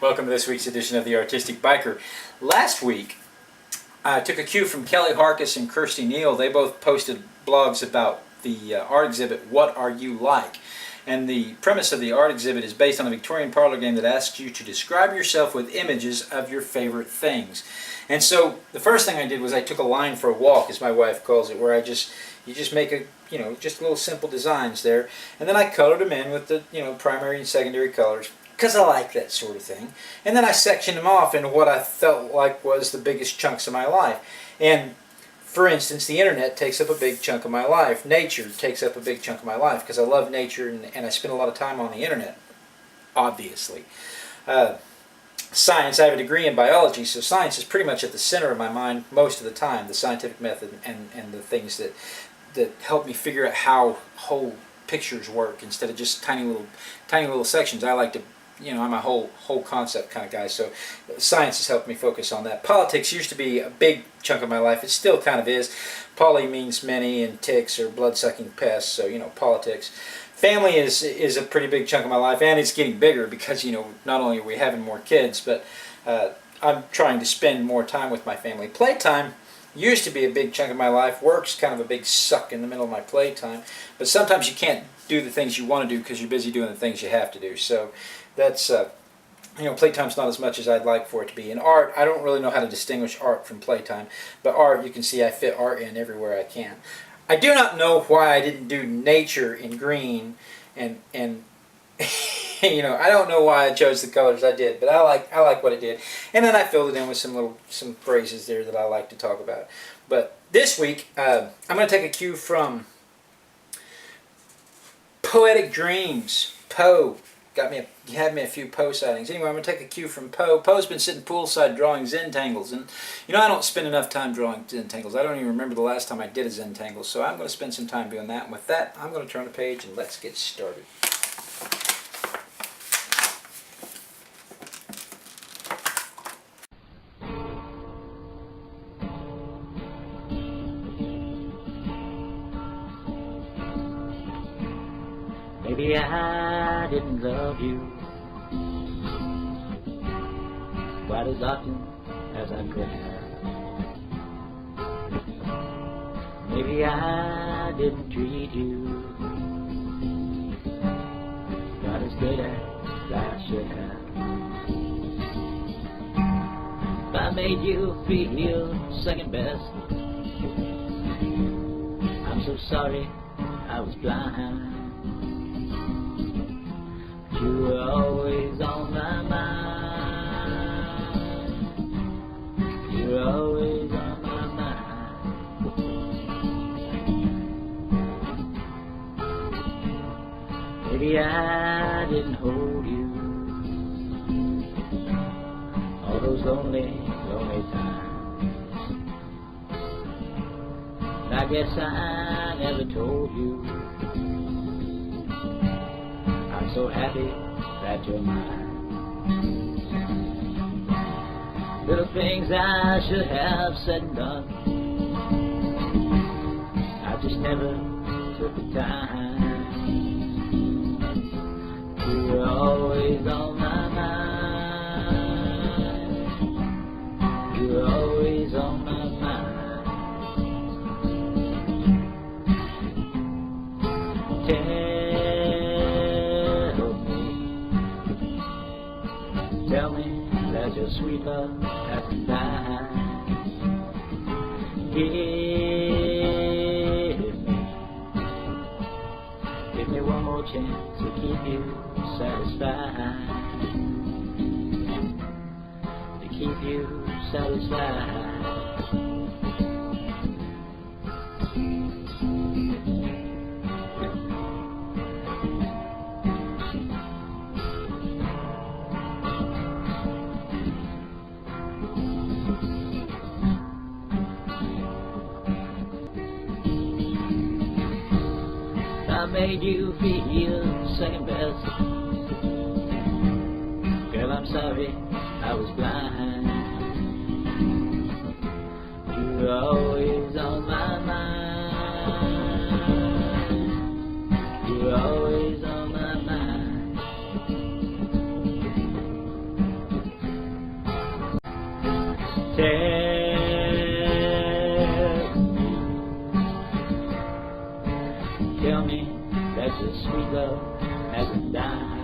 Welcome to this week's edition of The Artistic Biker. Last week, I took a cue from Kelly Harkis and Kirsty Neal. They both posted blogs about the art exhibit, What Are You Like? And the premise of the art exhibit is based on a Victorian parlor game that asks you to describe yourself with images of your favorite things. And so the first thing I did was I took a line for a walk, as my wife calls it, where you just make a, just little simple designs there. And then I colored them in with the, primary and secondary colors, because I like that sort of thing. And then I sectioned them off into what I felt like was the biggest chunks of my life. And for instance, the internet takes up a big chunk of my life. Nature takes up a big chunk of my life because I love nature and I spend a lot of time on the internet, obviously. Science, I have a degree in biology, so science is pretty much at the center of my mind most of the time, the scientific method and the things that help me figure out how whole pictures work instead of just tiny little sections. I like to, I'm a whole concept kind of guy, so science has helped me focus on that. Politics used to be a big chunk of my life. It still kind of is. Poly means many, and ticks are blood-sucking pests, so, politics. Family is a pretty big chunk of my life, and it's getting bigger because, not only are we having more kids, but I'm trying to spend more time with my family. Playtime used to be a big chunk of my life. Work's kind of a big suck in the middle of my playtime, but sometimes you can't do the things you want to do because you're busy doing the things you have to do. So that's, playtime's not as much as I'd like for it to be. In art, I don't really know how to distinguish art from playtime, but art, you can see I fit art in everywhere I can. I do not know why I didn't do nature in green, and I don't know why I chose the colors I did, but I like what I did. And then I filled it in with some phrases there that I like to talk about. But this week, I'm going to take a cue from Poetic Dreams. Poe had me a few Poe sightings. Anyway, I'm going to take a cue from Poe. Poe's been sitting poolside drawing Zen Tangles, and I don't spend enough time drawing Zen Tangles. I don't even remember the last time I did a Zen Tangle, so I'm going to spend some time doing that. And with that, I'm going to turn the page and let's get started. Maybe I didn't love you quite as often as I could have. Maybe I didn't treat you not as good as I should have. If I made you feel second best, I'm so sorry I was blind. You were always on my mind. You were always on my mind. Maybe I didn't hold you all those lonely times. I guess I never told you I'm so happy that you're mine. Little things I should have said and done, I just never took the time. You were always on my mind. You were always on my mind. Tell me that your sweet love hasn't died. Give me one more chance to keep you satisfied. To keep you satisfied. I made you feel second best. Girl, I'm sorry, I was blind. You're always on my mind. You're always on my mind. Tell me that your sweet love hasn't died.